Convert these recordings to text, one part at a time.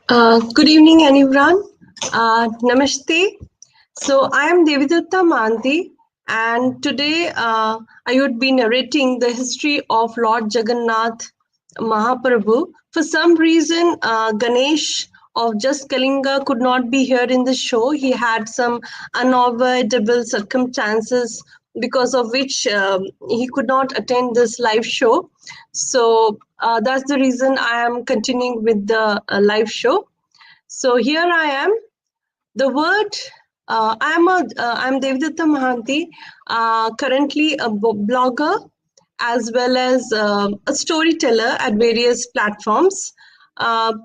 Good evening, everyone. Namaste. So, I am Debidutta and today I would be narrating the history of Lord Jagannath Mahaprabhu. For some reason, Ganesh of Just Kalinga could not be here in the show. He had some unavoidable circumstances because of which he could not attend this live show. So that's the reason I am continuing with the live show. So here I am. The word I'm Devidutta Mahanti, currently a blogger as well as a storyteller at various platforms.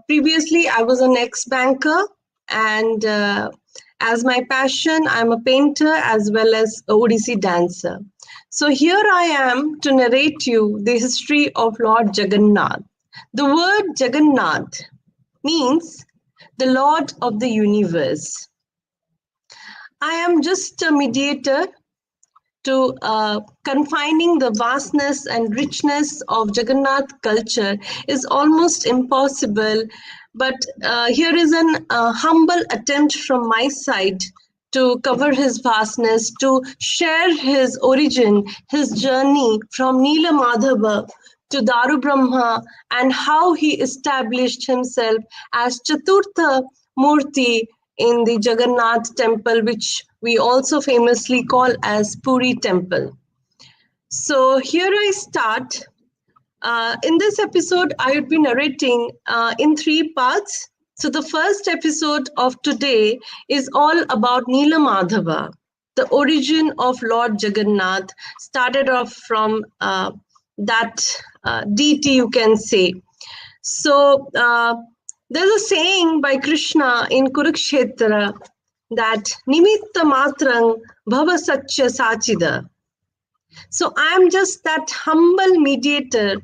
Previously, I was an ex-banker, and as my passion, I'm a painter as well as a Odissi dancer. So here I am to narrate you the history of Lord Jagannath. The word Jagannath means the Lord of the universe. I am just a mediator to confining the vastness and richness of Jagannath culture is almost impossible. But here is an humble attempt from my side to cover his vastness, to share his origin, his journey from Nila Madhava to Daru Brahma, and how he established himself as Chaturtha Murti in the Jagannath temple, which we also famously call as Puri temple. So here I start. In this episode, I would be narrating in three parts. So the first episode of today is all about Nila Madhava. The origin of Lord Jagannath started off from that deity, you can say. So there's a saying by Krishna in Kurukshetra that Nimitta Matrang Bhava Satya Sachida. So I am just that humble mediator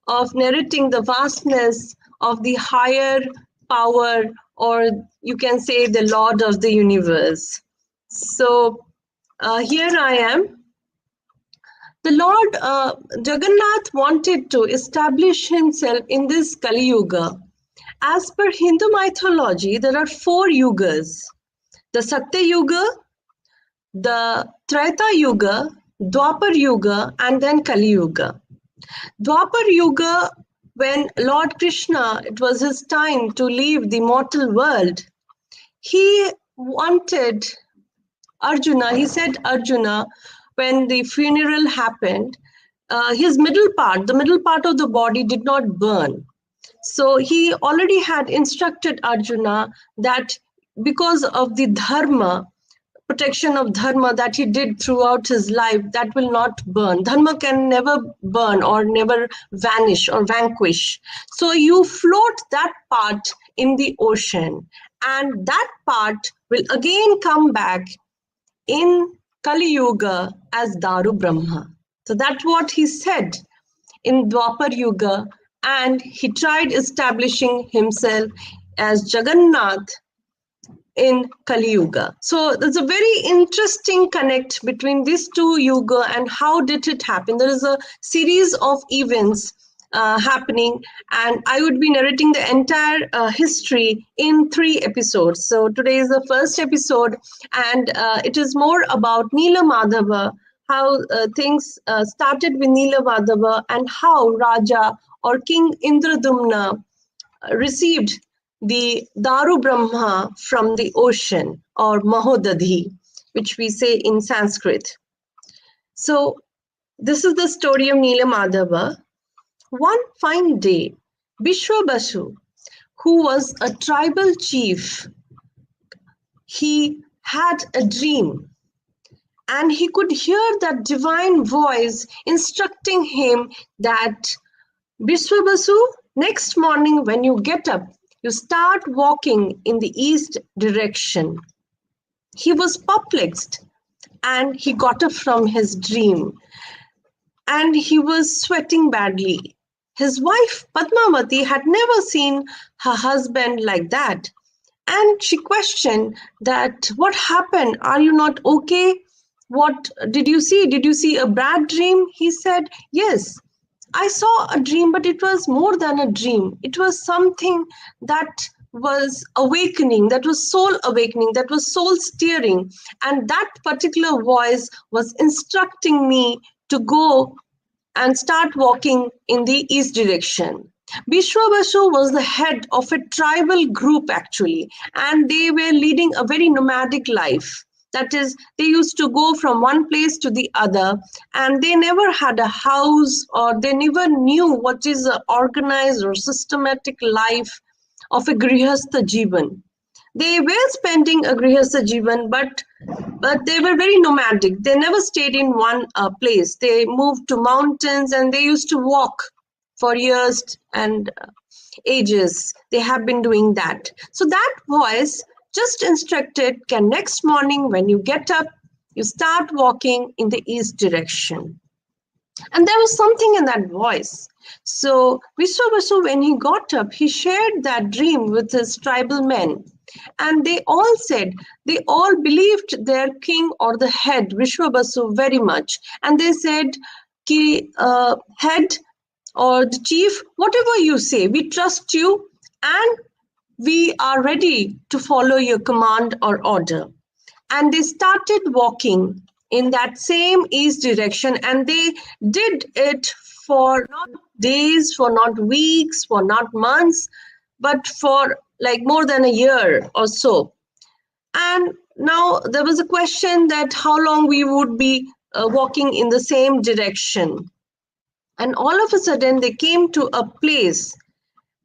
of narrating the vastness of the higher power, or you can say the Lord of the universe. So here I am. The Lord Jagannath wanted to establish himself in this Kali Yuga. As per Hindu mythology, there are 4 yugas: the Satya Yuga, the Treta Yuga, Dwapar Yuga, and then Kali Yuga. Dwapar Yuga, when Lord Krishna, it was his time to leave the mortal world, he wanted Arjuna, he said Arjuna, when the funeral happened, his the middle part of the body did not burn. So he already had instructed Arjuna that because of the dharma, protection of dharma that he did throughout his life, that will not burn. Dharma can never burn or never vanish or vanquish. So you float that part in the ocean, and that part will again come back in Kali Yuga as Daru Brahma. So that's what he said in Dwapar Yuga, and he tried establishing himself as Jagannath in Kali Yuga. So there's a very interesting connect between these two yuga and how did it happen. There is a series of events happening, and I would be narrating the entire history in 3 episodes. So today is the first episode, and it is more about Nila Madhava, how things started with Nila Madhava, and how Raja or King Indradumna received the Daru Brahma from the ocean, or Mahodadhi, which we say in Sanskrit. So this is the story of Nila Madhava. One fine day, Vishwabasu, who was a tribal chief, he had a dream, and he could hear that divine voice instructing him that Vishwabasu, next morning when you get up, you start walking in the east direction. He was perplexed, and he got up from his dream, and he was sweating badly. His wife Padmavati had never seen her husband like that, and she questioned that, what happened? Are you not okay? What did you see? Did you see a bad dream? He said, yes, I saw a dream, but it was more than a dream. It was something that was awakening, that was soul awakening, that was soul steering. And that particular voice was instructing me to go and start walking in the east direction. Vishwavasu was the head of a tribal group actually, and they were leading a very nomadic life. That is, they used to go from one place to the other, and they never had a house, or they never knew what is an organized or systematic life of a grihastha jivan. They were spending a grihastha jivan, but they were very nomadic. They never stayed in one place. They moved to mountains, and they used to walk for years and ages. They have been doing that. So that voice just instructed, can next morning when you get up, you start walking in the east direction. And there was something in that voice. So Vishwavasu, when he got up, he shared that dream with his tribal men. And they all said, they all believed their king or the head, Vishwavasu, very much. And they said, Ki, head or the chief, whatever you say, we trust you and we are ready to follow your command or order. And they started walking in that same east direction, and they did it for not days, for not weeks, for not months, but for like more than a year or so. And now there was a question that how long we would be walking in the same direction. And all of a sudden they came to a place,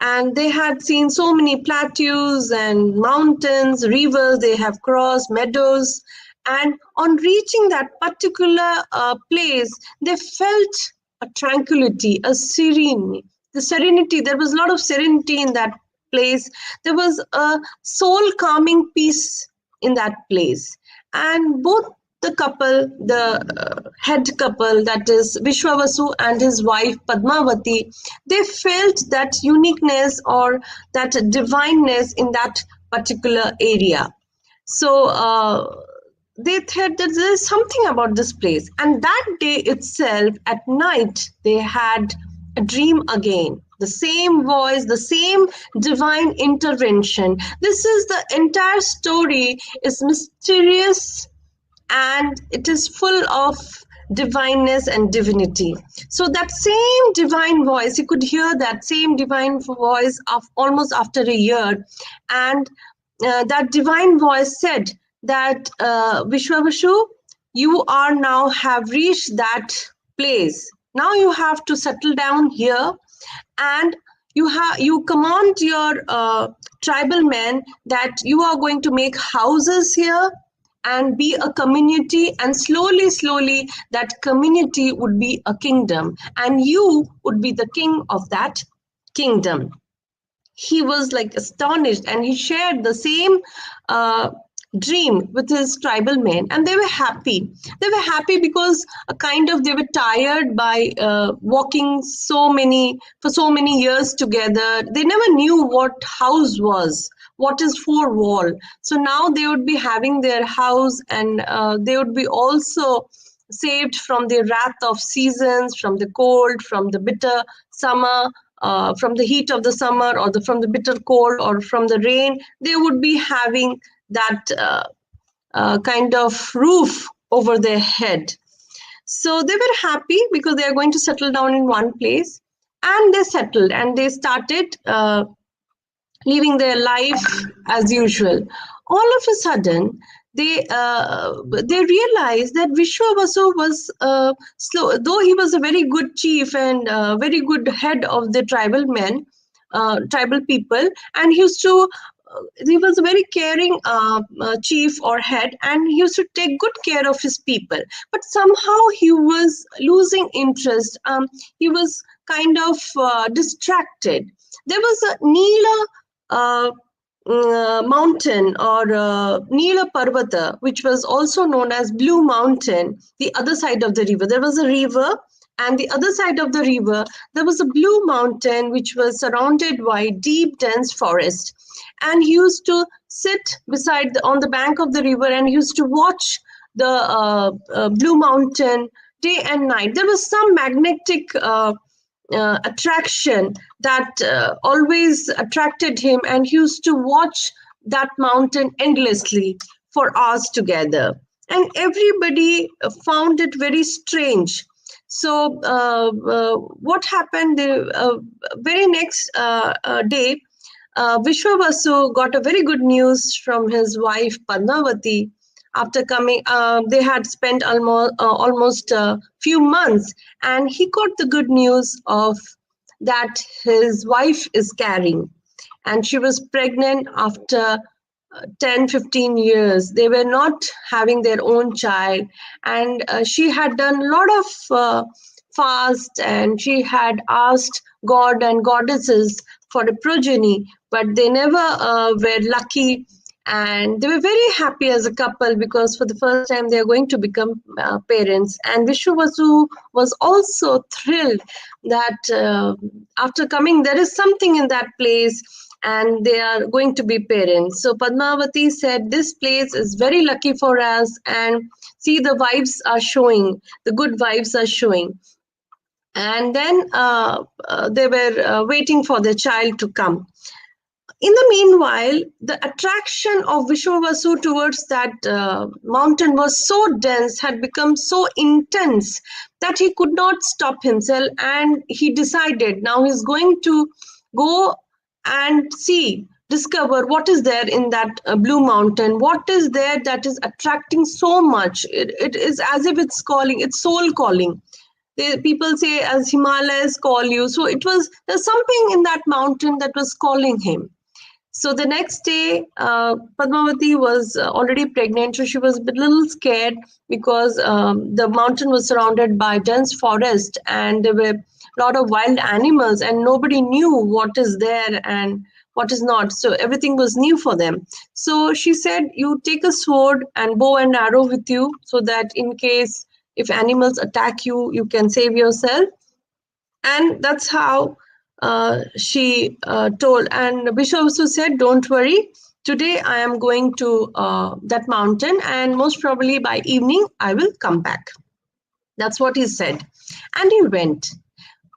and they had seen so many plateaus and mountains, rivers they have crossed, meadows. And on reaching that particular place, they felt a tranquility, a serenity. The serenity, there was a lot of serenity in that place. There was a soul calming peace in that place. And both the couple, the head couple, that is Vishwavasu and his wife Padmavati, they felt that uniqueness or that divineness in that particular area. So they thought that there is something about this place. And that day itself, at night, they had a dream again. The same voice, the same divine intervention. This is the entire story is mysterious, and it is full of divineness and divinity. So that same divine voice, you could hear that same divine voice of almost after a year, and that divine voice said that Vishwavasu, you are now have reached that place. Now you have to settle down here, and you command your tribal men that you are going to make houses here and be a community, and slowly that community would be a kingdom, and you would be the king of that kingdom. He was like astonished, and he shared the same dream with his tribal men, and they were happy. They were happy because they were tired by walking for so many years together. They never knew what house was, what is four wall. So now they would be having their house, and they would be also saved from the wrath of seasons, from the cold, from the bitter summer, from the heat of the summer, or from the bitter cold, or from the rain. They would be having that kind of roof over their head. So they were happy because they are going to settle down in one place, and they settled, and they started living their life as usual. All of a sudden, they realized that Vishwavasu was slow, though he was a very good chief and very good head of the tribal men, tribal people, and he was a very caring chief or head, and he used to take good care of his people. But somehow he was losing interest. He was kind of distracted. There was a Neela mountain, or Neela Parvata, which was also known as Blue Mountain, the other side of the river. There was a river, and the other side of the river, there was a blue mountain which was surrounded by deep, dense forest. And he used to sit on the bank of the river, and he used to watch the blue mountain day and night. There was some magnetic attraction that always attracted him, and he used to watch that mountain endlessly for hours together. And everybody found it very strange. So what happened the very next day, Vishwavasu got a very good news from his wife Padmavati. After coming, they had spent almost a few months, and he got the good news of that his wife is carrying, and she was pregnant after 10-15 years. They were not having their own child, and she had done a lot of fast, and she had asked god and goddesses for a progeny, but they never were lucky. And they were very happy as a couple, because for the first time they are going to become parents. And Vishwavasu was also thrilled that after coming, there is something in that place and they are going to be parents. So Padmavati said, this place is very lucky for us, and see, the vibes are showing, the good vibes are showing. And then they were waiting for the child to come. In the meanwhile, the attraction of Vishwavasu towards that mountain was so dense, had become so intense, that he could not stop himself, and he decided now he's going to go and see, discover what is there in that blue mountain, what is there that is attracting so much. It is as if it's calling, it's soul calling. People say as Himalayas call you. So there's something in that mountain that was calling him. So the next day, Padmavati was already pregnant, so she was a little scared, because the mountain was surrounded by dense forest, and there were a lot of wild animals, and nobody knew what is there and what is not. So everything was new for them. So she said, you take a sword and bow and arrow with you, so that in case if animals attack you, you can save yourself. And that's how she told. And Vishwavasu said, don't worry, today I am going to that mountain, and most probably by evening I will come back. That's what he said. And he went.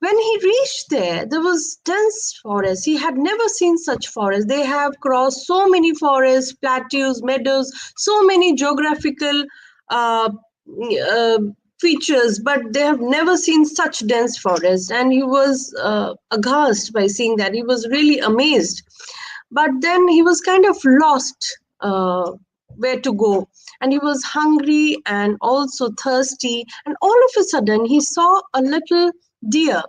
When he reached there, there was dense forest. He had never seen such forest. They have crossed so many forests, plateaus, meadows, so many geographical uh, uh, features, but they have never seen such dense forest. And he was aghast by seeing that. He was really amazed. But then he was kind of lost where to go. And he was hungry and also thirsty. And all of a sudden, he saw a little deer.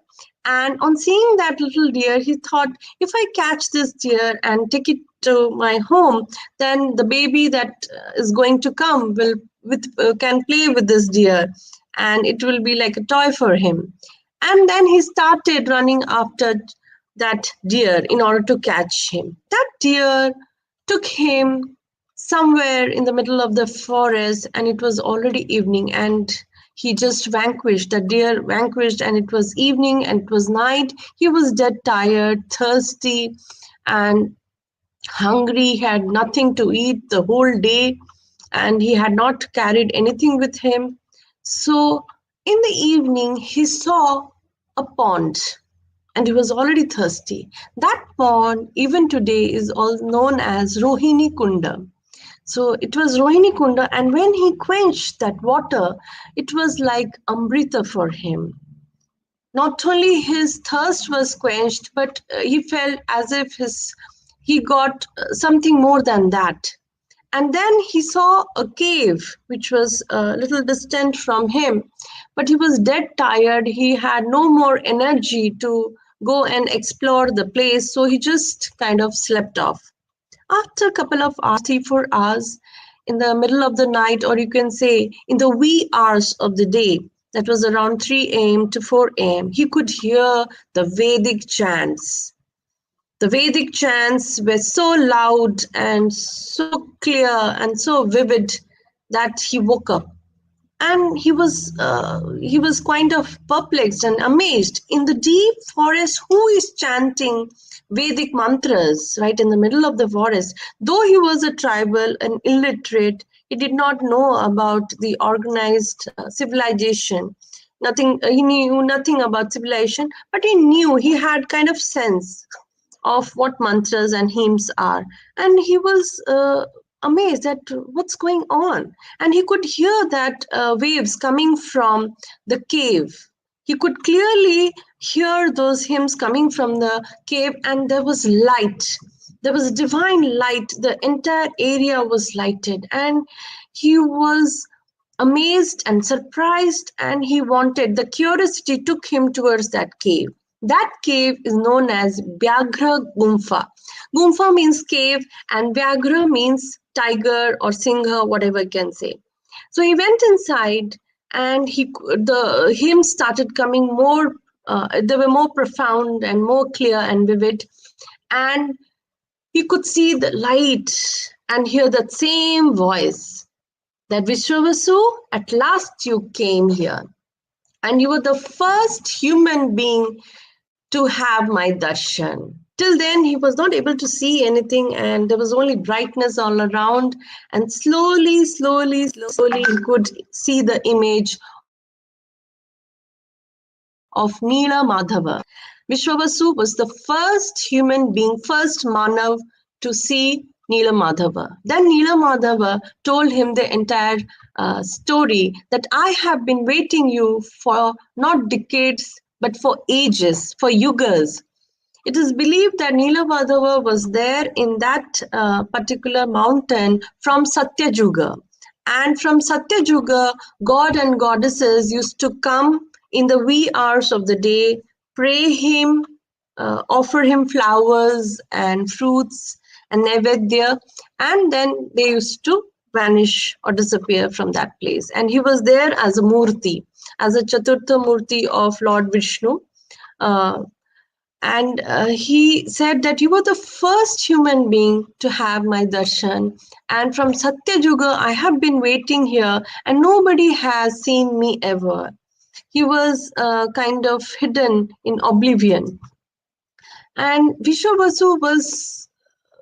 And on seeing that little deer, he thought, if I catch this deer and take it to my home, then the baby that is going to come can play with this deer, and it will be like a toy for him. And then he started running after that deer in order to catch him. That deer took him somewhere in the middle of the forest, and it was already evening, and he just vanquished the deer, vanquished, and it was evening and it was night. He was dead tired, thirsty, and hungry. He had nothing to eat the whole day, and he had not carried anything with him. So in the evening, he saw a pond, and he was already thirsty. That pond, even today, is all known as Rohini Kunda. So it was Rohini Kunda, and when he quenched that water, it was like Amrita for him. Not only his thirst was quenched, but he felt as if he got something more than that. And then he saw a cave, which was a little distant from him, but he was dead tired. He had no more energy to go and explore the place, so he just kind of slept off. After a couple of hours, 3-4 hours, in the middle of the night, or you can say in the wee hours of the day, that was around 3 a.m. to 4 a.m., he could hear the Vedic chants. The Vedic chants were so loud and so clear and so vivid that he woke up. And he was kind of perplexed and amazed. In the deep forest, who is chanting Vedic mantras right in the middle of the forest? Though he was a tribal and illiterate, he did not know about the organized civilization nothing. He knew nothing about civilization, but he had kind of sense of what mantras and hymns are, and he was amazed at what's going on, and he could hear that waves coming from the cave. He could clearly hear those hymns coming from the cave, and there was light. There was divine light. The entire area was lighted, and he was amazed and surprised, and he wanted, the curiosity took him towards that cave. That cave is known as Vyaghra Gumfa. Gumfa means cave, and Vyaghra means tiger or Singha, whatever you can say. So he went inside, and the hymns started coming more. They were more profound and more clear and vivid, and he could see the light and hear that same voice, that Vishwavasu, at last you came here, and you were the first human being to have my darshan. Till then, he was not able to see anything, and there was only brightness all around. And slowly, slowly, slowly, he could see the image of Neela Madhava. Vishwavasu was the first human being, first Manav to see Neela Madhava. Then Neela Madhava told him the entire story, that I have been waiting you for not decades but for ages, for yugas. It is believed that Neelamadhava was there in that particular mountain from Satyayuga. And from Satyayuga, god and goddesses used to come in the wee hours of the day, pray him, offer him flowers and fruits and Naivedya, and then they used to vanish or disappear from that place. And he was there as a Murti, as a Chaturtha Murti of Lord Vishnu. Uh, and he said that you were the first human being to have my darshan, and from Satyayuga I have been waiting here, and nobody has seen me ever. He was kind of hidden in oblivion, and Vishwavasu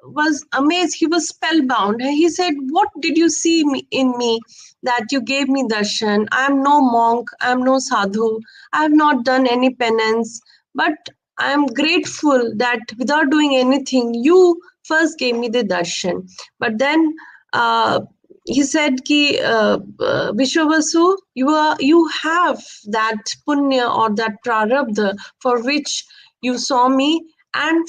was amazed. He was spellbound. He said, what did you see in me that you gave me darshan? I am no monk, I am no sadhu, I have not done any penance, but I am grateful that without doing anything, you first gave me the darshan. But then he said ki Vishwavasu, you have that punya or that prarabdha for which you saw me, and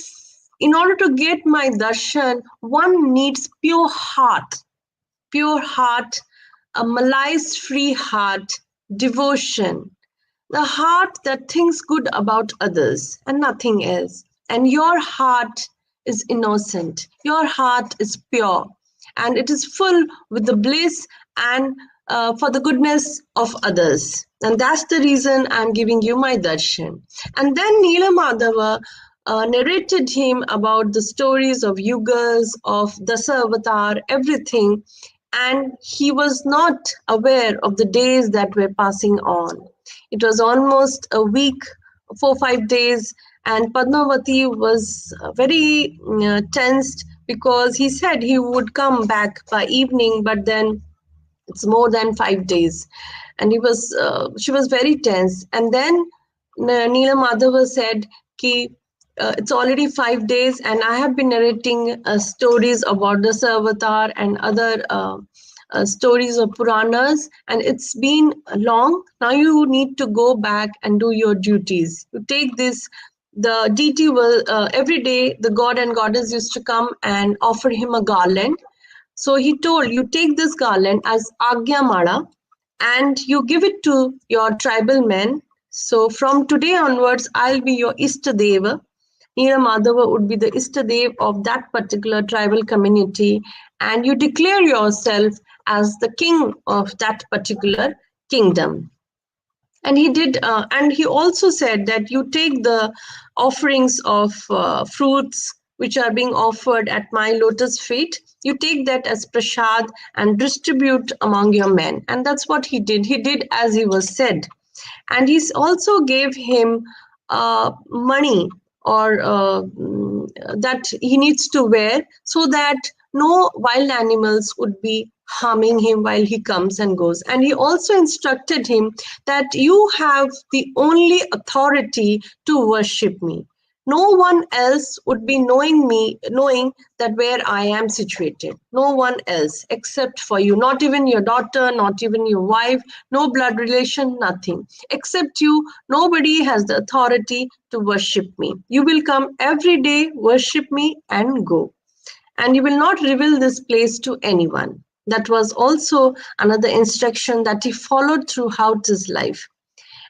in order to get my darshan, one needs pure heart, a malice-free heart, devotion, the heart that thinks good about others and nothing else. And your heart is innocent, your heart is pure, and it is full with the bliss and for the goodness of others. And that's the reason I'm giving you my darshan. And then Neela Madhava narrated him about the stories of yugas, of Dasa Avatar, everything, and he was not aware of the days that were passing on. It was almost a week, 4 5 days, and Padmavati was very tensed, because he said he would come back by evening, but then it's more than 5 days, and she was very tense. And then Neela Madhava said ki it's already 5 days, and I have been narrating stories about the Avatar and other stories of Puranas, and it's been long. Now you need to go back and do your duties. You take this. The deity will every day the god and goddess used to come and offer him a garland. So he told, you take this garland as Agya Mala and you give it to your tribal men. So from today onwards, I'll be your Istadeva. Neela Madhava would be the Istadev of that particular tribal community, and you declare yourself as the king of that particular kingdom. And he did, and he also said that you take the offerings of fruits which are being offered at my lotus feet, you take that as prasad and distribute among your men. And that's what he did. He did as he was said. And he also gave him money or that he needs to wear, so that no wild animals would be harming him while he comes and goes. And he also instructed him that you have the only authority to worship me. No one else would be knowing that where I am situated. No one else except for you, not even your daughter, not even your wife, no blood relation, nothing. Except you, nobody has the authority to worship me. You will come every day, worship me, and go. And you will not reveal this place to anyone. That was also another instruction that he followed throughout his life.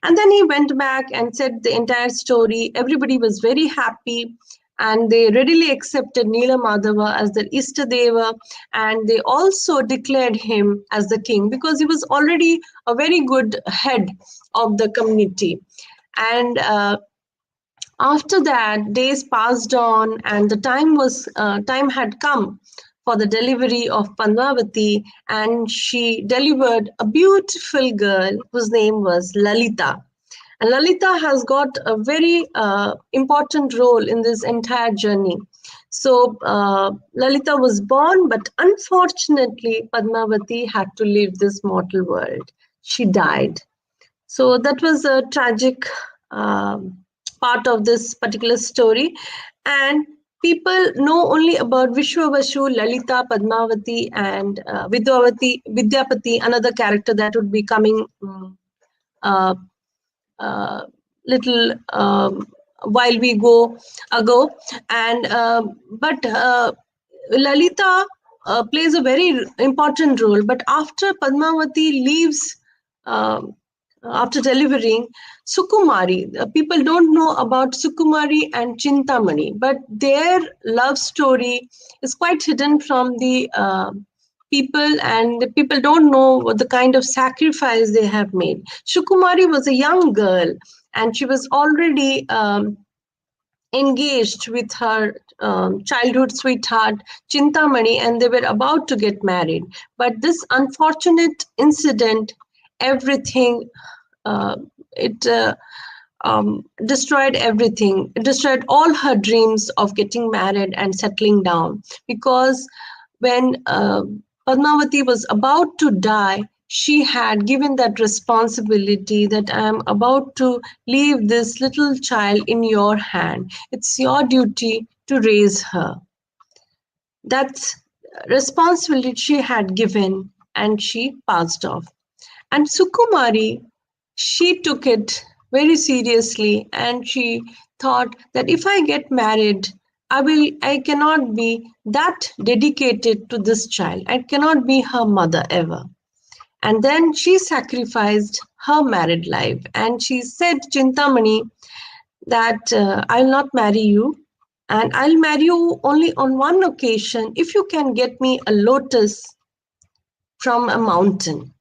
And then he went back and said the entire story. Everybody was very happy and they readily accepted Nila Madhava as their Istadeva, and they also declared him as the king because he was already a very good head of the community. And after that, days passed on, and the time had come for the delivery of Padmavati, and she delivered a beautiful girl whose name was Lalita. And Lalita has got a very important role in this entire journey. So Lalita was born, but unfortunately, Padmavati had to leave this mortal world. She died. So that was a tragic part of this particular story. And people know only about Vishwavashu, Lalita, Padmavati, and Vidyapati, another character that would be coming uh, uh, little while we go ago. And but Lalita plays a very important role. But after Padmavati leaves, after delivering Sukumari, people don't know about Sukumari and Chintamani, but their love story is quite hidden from the people, and the people don't know what the kind of sacrifice they have made. Sukumari was a young girl, and she was already engaged with her childhood sweetheart Chintamani, and they were about to get married. But this unfortunate incident, everything, uh, it destroyed everything. It destroyed all her dreams of getting married and settling down. Because when Padmavati was about to die, she had given that responsibility that I am about to leave this little child in your hand. It's your duty to raise her. That's responsibility she had given, and she passed off. And Sukumari, she took it very seriously, and she thought that if I get married, I cannot be that dedicated to this child. I cannot be her mother ever. And then she sacrificed her married life, and she said, Chintamani, that I'll not marry you, and I'll marry you only on one occasion if you can get me a lotus from a mountain.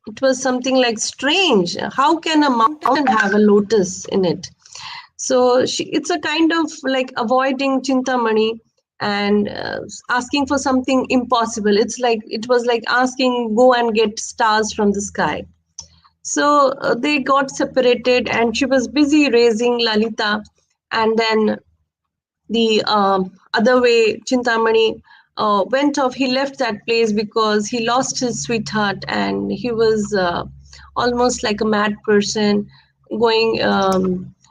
It was something like strange. How can a mountain have a lotus in it? So it's a kind of like avoiding Chintamani and asking for something impossible. It was like asking, go and get stars from the sky. So they got separated, and she was busy raising Lalita. And then the other way, Chintamani went off. He left that place because he lost his sweetheart, and he was almost like a mad person, going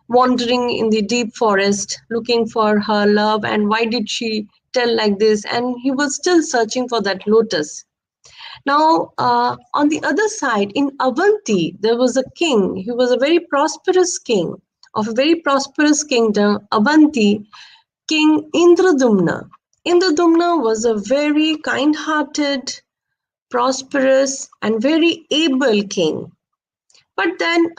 wandering in the deep forest looking for her love. And why did she tell like this? And he was still searching for that lotus. Now, on the other side, in Avanti, there was a king. He was a very prosperous king of a very prosperous kingdom, Avanti, King Indradumna. Indradumna was a very kind-hearted, prosperous, and very able king. But then,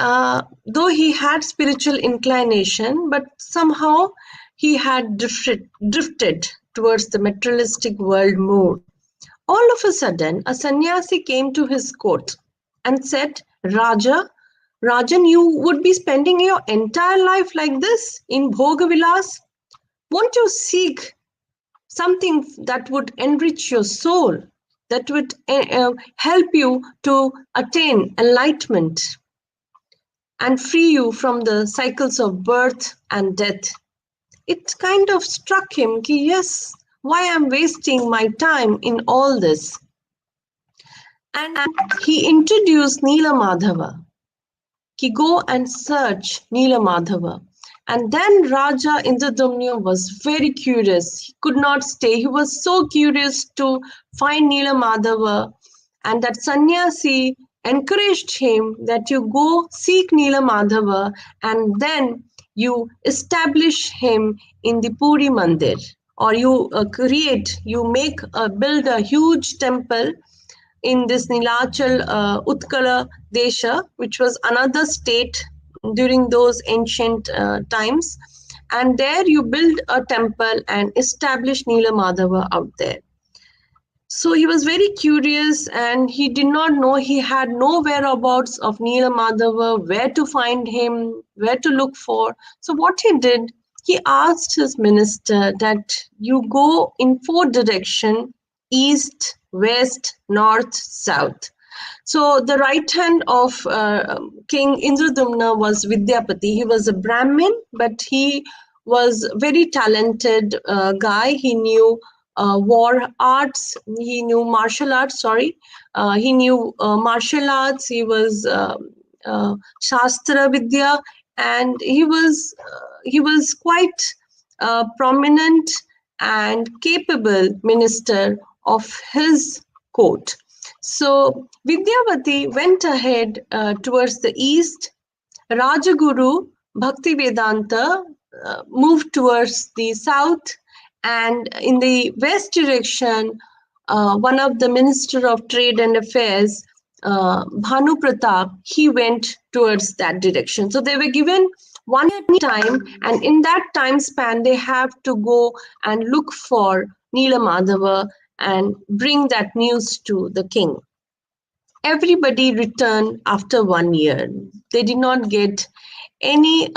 though he had spiritual inclination, but somehow he had drifted towards the materialistic world more. All of a sudden, a sannyasi came to his court and said, Rajan, you would be spending your entire life like this in Bhogavilas. Won't you seek something that would enrich your soul, that would help you to attain enlightenment and free you from the cycles of birth and death? It kind of struck him, yes, why I'm wasting my time in all this. And he introduced Nila Madhava. He go and search Nila Madhava. And then Raja Indradumna was very curious. He could not stay. He was so curious to find Nila Madhava. And that sannyasi encouraged him that you go seek Nila Madhava and then you establish him in the Puri Mandir. Or you build a huge temple in this Nilachal Utkala Desha, which was another state during those ancient times. And there you build a temple and establish Nila Madhava out there. So he was very curious and he did not know, he had no whereabouts of Nila Madhava, where to find him, where to look for. So what he did, he asked his minister that you go in 4 directions: east, west, north, south. So the right hand of King Indradumna was Vidyapati. He was a Brahmin, but he was very talented guy. He knew war arts. He knew martial arts. He knew martial arts. He was Shastra Vidya, and he was quite prominent and capable minister of his court. So Vidyavati went ahead towards the east. Rajaguru Bhaktivedanta moved towards the south, and in the west direction, one of the Minister of Trade and Affairs, Bhanu Pratap, he went towards that direction. So they were given 1 year time, and in that time span, they have to go and look for Nila Madhava and bring that news to the king. Everybody returned after 1 year. They did not get any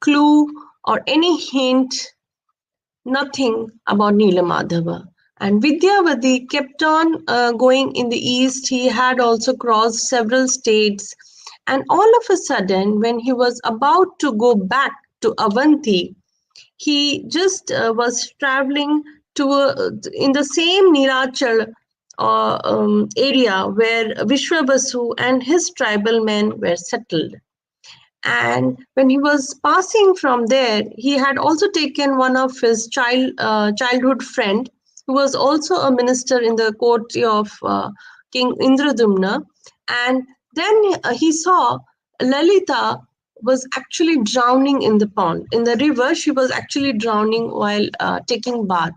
clue or any hint, nothing about Nila Madhava. And Vidyavati kept on going in the east. He had also crossed several states. And all of a sudden, when he was about to go back to Avanti, he just was traveling in the same Nilachal area where Vishwabasu and his tribal men were settled. And when he was passing from there, he had also taken one of his childhood friend, who was also a minister in the court of King Indradumna. And then he saw Lalita was actually drowning in the pond. In the river, she was actually drowning while taking bath.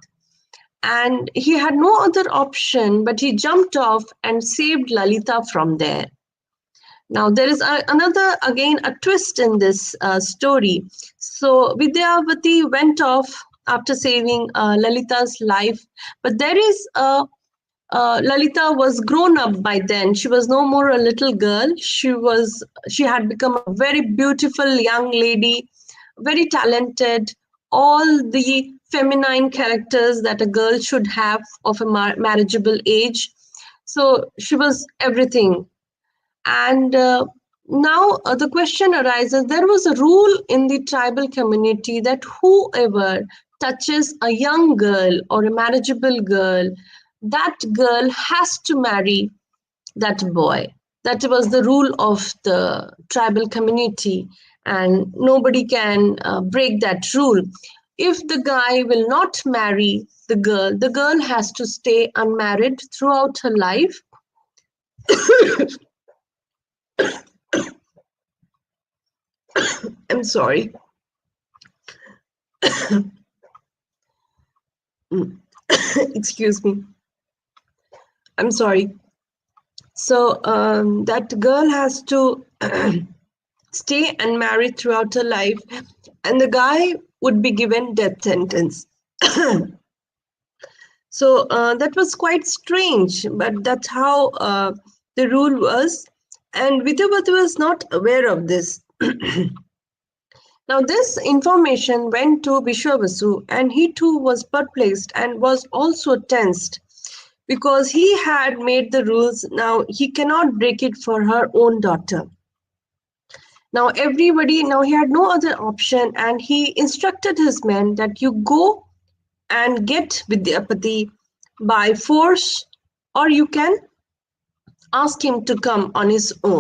And he had no other option, but he jumped off and saved Lalita from there. Now, there is a twist in this story. So, Vidyavati went off after saving Lalita's life, but there is Lalita was grown up by then. She was no more a little girl. She had become a very beautiful young lady, very talented, all the feminine characters that a girl should have of a marriageable age. So she was everything. And now the question arises, there was a rule in the tribal community that whoever touches a young girl or a marriageable girl, that girl has to marry that boy. That was the rule of the tribal community, and nobody can break that rule. If the guy will not marry the girl has to stay unmarried throughout her life. I'm sorry. Excuse me. I'm sorry. So that girl has to stay unmarried throughout her life, and the guy would be given death sentence. So that was quite strange, but that's how the rule was. And Vidyavati was not aware of this. Now, this information went to Vishwavasu, and he too was perplexed and was also tensed because he had made the rules. Now, he cannot break it for her own daughter. Now, he had no other option, and he instructed his men that you go and get Vidyapati by force, or you can ask him to come on his own.